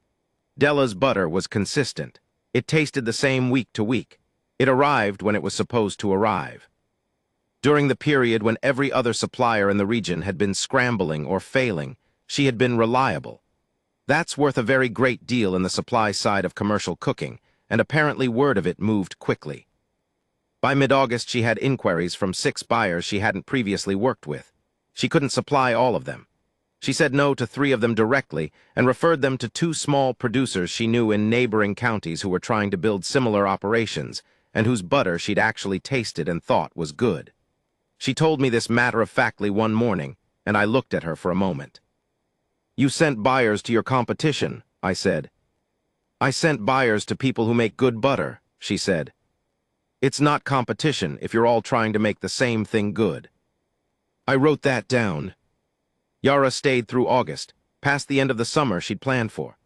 Della's butter was consistent. It tasted the same week to week. It arrived when it was supposed to arrive. During the period when every other supplier in the region had been scrambling or failing, she had been reliable. That's worth a very great deal in the supply side of commercial cooking, and apparently word of it moved quickly. By mid-August, she had inquiries from 6 buyers she hadn't previously worked with. She couldn't supply all of them. She said no to 3 of them directly and referred them to 2 small producers she knew in neighboring counties who were trying to build similar operations and whose butter she'd actually tasted and thought was good. She told me this matter-of-factly one morning, and I looked at her for a moment. "You sent buyers to your competition," I said. "I sent buyers to people who make good butter," she said. "It's not competition if you're all trying to make the same thing good." I wrote that down. Yara stayed through August, past the end of the summer she'd planned for.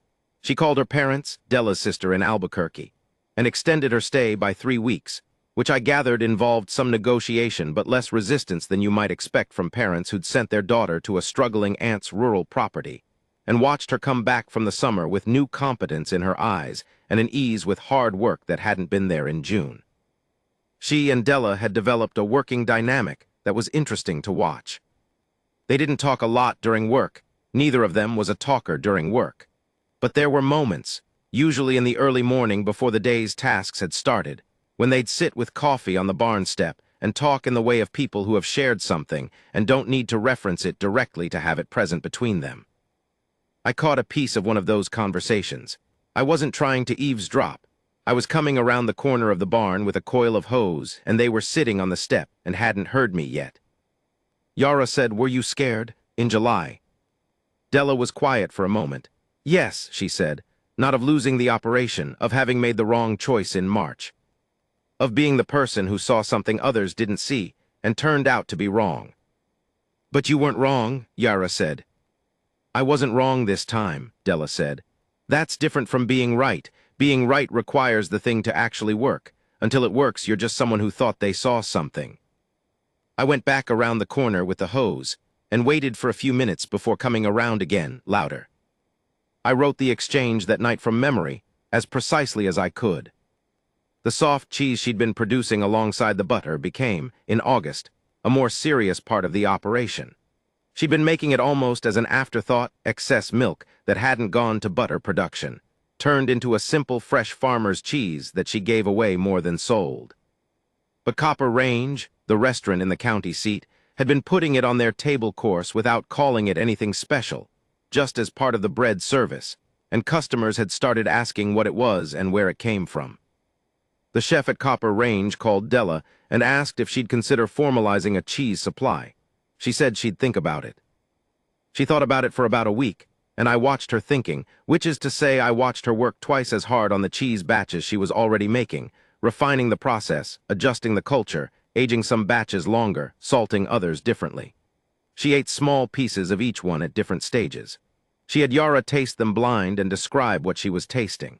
She called her parents, Della's sister in Albuquerque, and extended her stay by 3 weeks, which I gathered involved some negotiation but less resistance than you might expect from parents who'd sent their daughter to a struggling aunt's rural property, and watched her come back from the summer with new competence in her eyes and an ease with hard work that hadn't been there in June. She and Della had developed a working dynamic that was interesting to watch. They didn't talk a lot during work. Neither of them was a talker during work. But there were moments, usually in the early morning before the day's tasks had started, when they'd sit with coffee on the barn step and talk in the way of people who have shared something and don't need to reference it directly to have it present between them. I caught a piece of one of those conversations. I wasn't trying to eavesdrop. I was coming around the corner of the barn with a coil of hose, and they were sitting on the step and hadn't heard me yet. Yara said, "Were you scared?" in July. Della was quiet for a moment. "Yes," she said, "not of losing the operation, of having made the wrong choice in March. Of being the person who saw something others didn't see and turned out to be wrong." "But you weren't wrong," Yara said. "I wasn't wrong this time," Della said. "That's different from being right. Being right requires the thing to actually work. Until it works, you're just someone who thought they saw something." I went back around the corner with the hose and waited for a few minutes before coming around again, louder. I wrote the exchange that night from memory, as precisely as I could. The soft cheese she'd been producing alongside the butter became, in August, a more serious part of the operation. She'd been making it almost as an afterthought, excess milk that hadn't gone to butter production, turned into a simple fresh farmer's cheese that she gave away more than sold. But Copper Range, the restaurant in the county seat, had been putting it on their table course without calling it anything special, just as part of the bread service, and customers had started asking what it was and where it came from. The chef at Copper Range called Della and asked if she'd consider formalizing a cheese supply. She said she'd think about it. She thought about it for about a week, and I watched her thinking, which is to say I watched her work twice as hard on the cheese batches she was already making, refining the process, adjusting the culture, aging some batches longer, salting others differently. She ate small pieces of each one at different stages. She had Yara taste them blind and describe what she was tasting.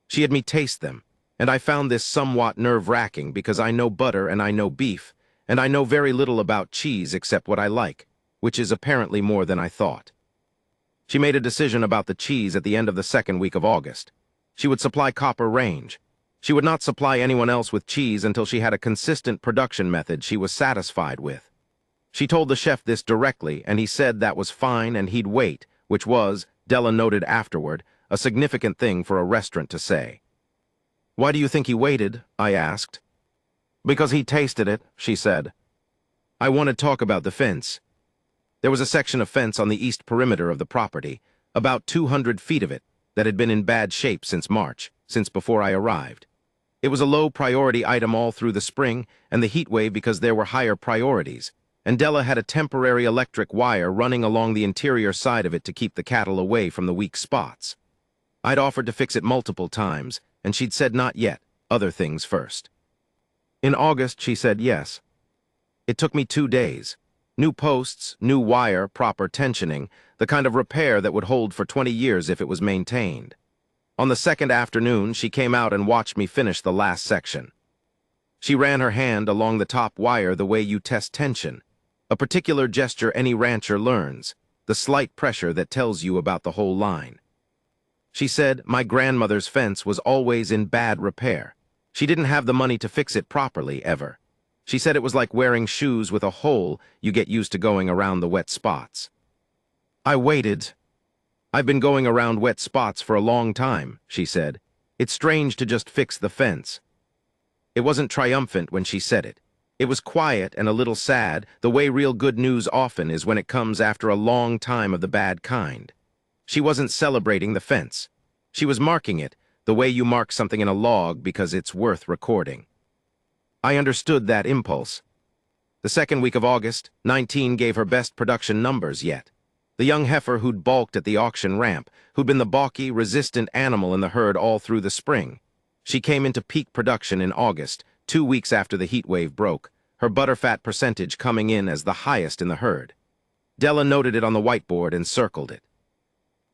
She had me taste them, and I found this somewhat nerve-wracking because I know butter and I know beef, and I know very little about cheese except what I like, which is apparently more than I thought. She made a decision about the cheese at the end of the second week of August. She would supply Copper Range. She would not supply anyone else with cheese until she had a consistent production method she was satisfied with. She told the chef this directly, and he said that was fine and he'd wait, which was, Della noted afterward, a significant thing for a restaurant to say. "Why do you think he waited?" I asked. "Because he tasted it," she said. I wanted to talk about the fence. There was a section of fence on the east perimeter of the property, about 200 feet of it, that had been in bad shape since March, since before I arrived. It was a low-priority item all through the spring and the heat wave because there were higher priorities, and Della had a temporary electric wire running along the interior side of it to keep the cattle away from the weak spots. I'd offered to fix it multiple times, and she'd said not yet, other things first. In August, she said yes. It took me 2 days. New posts, new wire, proper tensioning, the kind of repair that would hold for 20 years if it was maintained. On the second afternoon, she came out and watched me finish the last section. She ran her hand along the top wire the way you test tension, a particular gesture any rancher learns, the slight pressure that tells you about the whole line. She said my grandmother's fence was always in bad repair. She didn't have the money to fix it properly, ever. She said it was like wearing shoes with a hole you get used to going around the wet spots. I waited. "I've been going around wet spots for a long time," she said. "It's strange to just fix the fence." It wasn't triumphant when she said it. It was quiet and a little sad, the way real good news often is when it comes after a long time of the bad kind. She wasn't celebrating the fence. She was marking it, the way you mark something in a log because it's worth recording. I understood that impulse. The second week of August, 19 gave her best production numbers yet. The young heifer who'd balked at the auction ramp, who'd been the balky, resistant animal in the herd all through the spring. She came into peak production in August, 2 weeks after the heat wave broke, her butterfat percentage coming in as the highest in the herd. Della noted it on the whiteboard and circled it.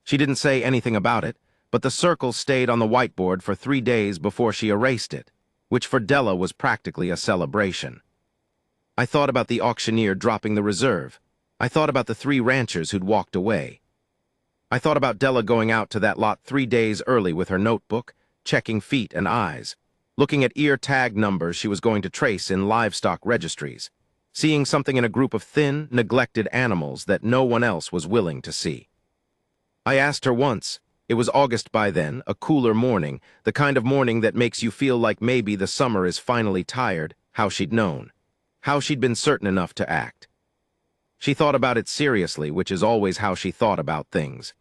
She didn't say anything about it, but the circle stayed on the whiteboard for 3 days before she erased it, which for Della was practically a celebration. I thought about the auctioneer dropping the reserve. I thought about the 3 ranchers who'd walked away. I thought about Della going out to that lot 3 days early with her notebook, checking feet and eyes, looking at ear tag numbers she was going to trace in livestock registries, seeing something in a group of thin, neglected animals that no one else was willing to see. I asked her once, it was August by then, a cooler morning, the kind of morning that makes you feel like maybe the summer is finally tired, how she'd known, how she'd been certain enough to act. She thought about it seriously, which is always how she thought about things.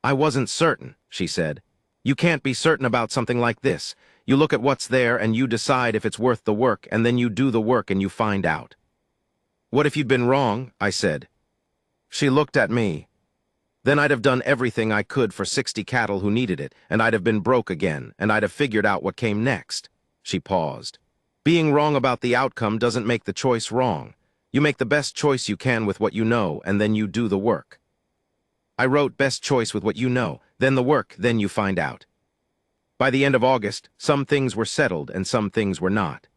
"I wasn't certain," she said. "You can't be certain about something like this. You look at what's there and you decide if it's worth the work, and then you do the work and you find out." "What if you'd been wrong?" I said. She looked at me. "Then I'd have done everything I could for 60 cattle who needed it, and I'd have been broke again, and I'd have figured out what came next." She paused. "Being wrong about the outcome doesn't make the choice wrong. You make the best choice you can with what you know, and then you do the work." I wrote best choice with what you know, then the work, then you find out. By the end of August, some things were settled and some things were not.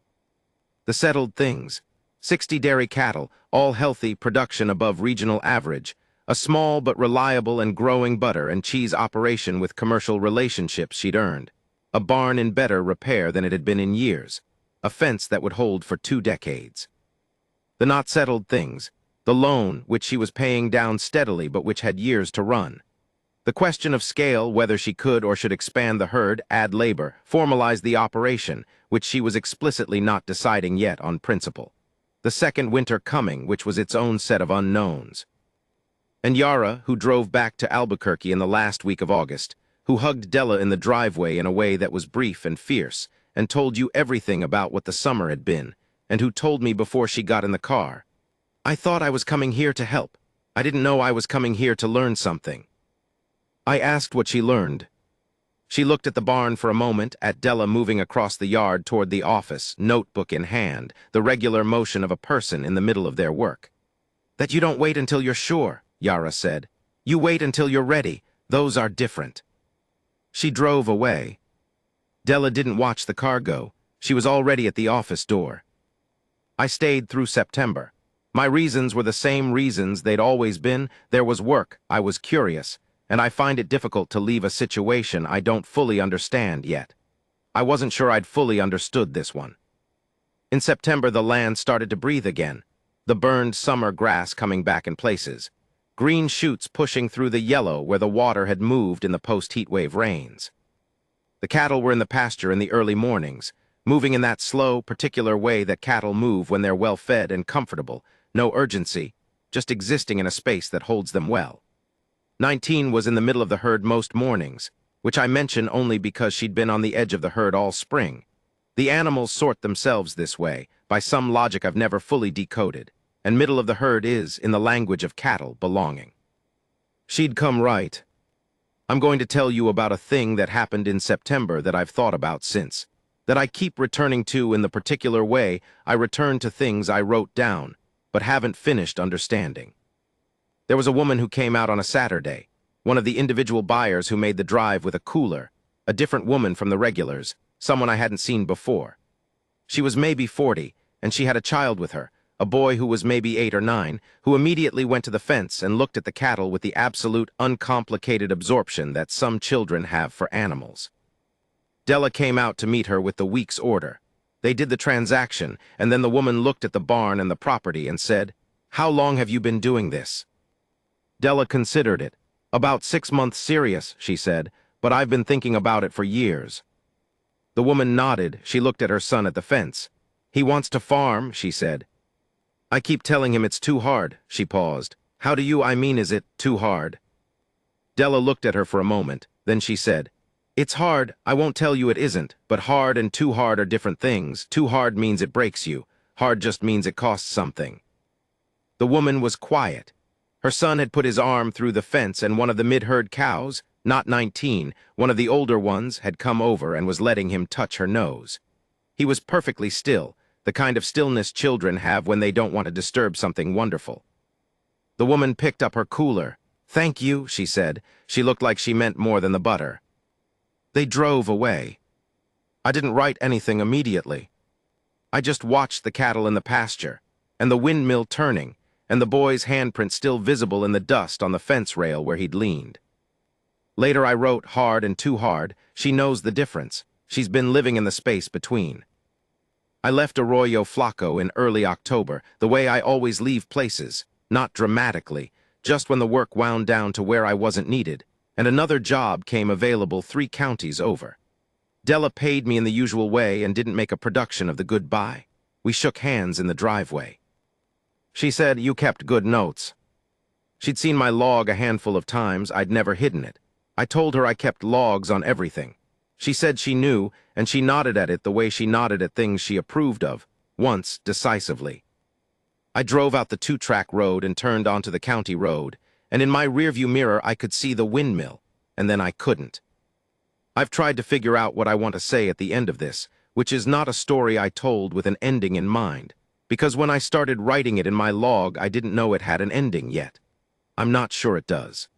The settled things: 60 dairy cattle, all healthy, production above regional average, a small but reliable and growing butter and cheese operation with commercial relationships she'd earned, a barn in better repair than it had been in years, a fence that would hold for 2 decades. The not settled things: the loan, which she was paying down steadily but which had years to run. The question of scale, whether she could or should expand the herd, add labor, formalize the operation, which she was explicitly not deciding yet on principle. The second winter coming, which was its own set of unknowns. And Yara, who drove back to Albuquerque in the last week of August, who hugged Della in the driveway in a way that was brief and fierce, and told you everything about what the summer had been, and who told me before she got in the car, "I thought I was coming here to help. I didn't know I was coming here to learn something." I asked what she learned. She looked at the barn for a moment, at Della moving across the yard toward the office, notebook in hand, the regular motion of a person in the middle of their work. "That you don't wait until you're sure," Yara said. "You wait until you're ready. Those are different." She drove away. Della didn't watch the car go. She was already at the office door. I stayed through September. My reasons were the same reasons they'd always been. There was work, I was curious, and I find it difficult to leave a situation I don't fully understand yet. I wasn't sure I'd fully understood this one. In September, the land started to breathe again, the burned summer grass coming back in places, green shoots pushing through the yellow where the water had moved in the post-heatwave rains. The cattle were in the pasture in the early mornings, moving in that slow, particular way that cattle move when they're well-fed and comfortable, no urgency, just existing in a space that holds them well. 19 was in the middle of the herd most mornings, which I mention only because she'd been on the edge of the herd all spring. The animals sort themselves this way, by some logic I've never fully decoded, and middle of the herd is, in the language of cattle, belonging. She'd come right. I'm going to tell you about a thing that happened in September that I've thought about since, that I keep returning to in the particular way I return to things I wrote down, but haven't finished understanding. There was a woman who came out on a Saturday, one of the individual buyers who made the drive with a cooler, a different woman from the regulars, someone I hadn't seen before. She was maybe 40, and she had a child with her, a boy who was maybe 8 or 9, who immediately went to the fence and looked at the cattle with the absolute, uncomplicated absorption that some children have for animals. Della came out to meet her with the week's order. They did the transaction, and then the woman looked at the barn and the property and said, "How long have you been doing this?" Della considered it. "About 6 months serious," she said, "but I've been thinking about it for years." The woman nodded. She looked at her son at the fence. "He wants to farm," she said. "I keep telling him it's too hard." She paused. "How do you, is it too hard?" Della looked at her for a moment. Then she said, "It's hard. I won't tell you it isn't, but hard and too hard are different things. Too hard means it breaks you. Hard just means it costs something." The woman was quiet. Her son had put his arm through the fence, and one of the mid-herd cows, not 19, one of the older ones, had come over and was letting him touch her nose. He was perfectly still, the kind of stillness children have when they don't want to disturb something wonderful. The woman picked up her cooler. "Thank you," she said. She looked like she meant more than the butter. They drove away. I didn't write anything immediately. I just watched the cattle in the pasture, and the windmill turning, and the boy's handprint still visible in the dust on the fence rail where he'd leaned. Later I wrote hard and too hard. She knows the difference. She's been living in the space between. I left Arroyo Flaco in early October, the way I always leave places, not dramatically, just when the work wound down to where I wasn't needed, and another job came available 3 counties over. Della paid me in the usual way and didn't make a production of the goodbye. We shook hands in the driveway. She said, "You kept good notes." She'd seen my log a handful of times. I'd never hidden it. I told her I kept logs on everything. She said she knew, and she nodded at it the way she nodded at things she approved of, once decisively. I drove out the 2-track road and turned onto the county road, and in my rearview mirror I could see the windmill, and then I couldn't. I've tried to figure out what I want to say at the end of this, which is not a story I told with an ending in mind, because when I started writing it in my log I didn't know it had an ending yet. I'm not sure it does.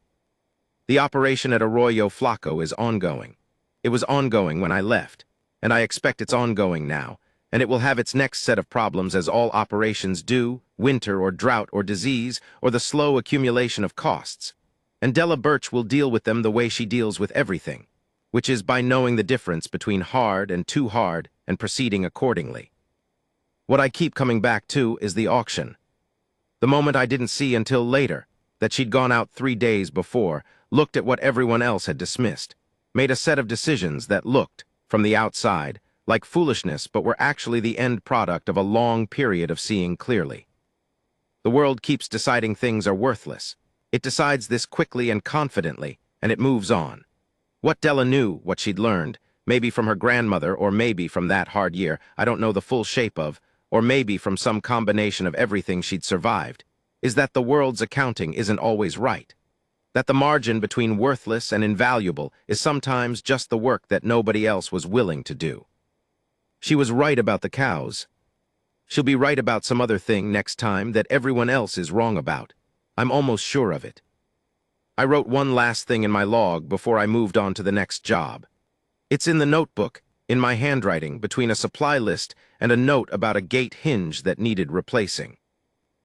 The operation at Arroyo Flaco is ongoing. It was ongoing when I left, and I expect it's ongoing now, and it will have its next set of problems as all operations do, winter or drought or disease, or the slow accumulation of costs. And Della Birch will deal with them the way she deals with everything, which is by knowing the difference between hard and too hard and proceeding accordingly. What I keep coming back to is the auction. The moment I didn't see until later, that she'd gone out 3 days before, looked at what everyone else had dismissed, made a set of decisions that looked, from the outside, like foolishness but were actually the end product of a long period of seeing clearly. The world keeps deciding things are worthless. It decides this quickly and confidently, and it moves on. What Della knew, what she'd learned, maybe from her grandmother or maybe from that hard year I don't know the full shape of, or maybe from some combination of everything she'd survived, is that the world's accounting isn't always right. That the margin between worthless and invaluable is sometimes just the work that nobody else was willing to do. She was right about the cows. She'll be right about some other thing next time that everyone else is wrong about. I'm almost sure of it. I wrote one last thing in my log before I moved on to the next job. It's in the notebook, in my handwriting between a supply list and a note about a gate hinge that needed replacing.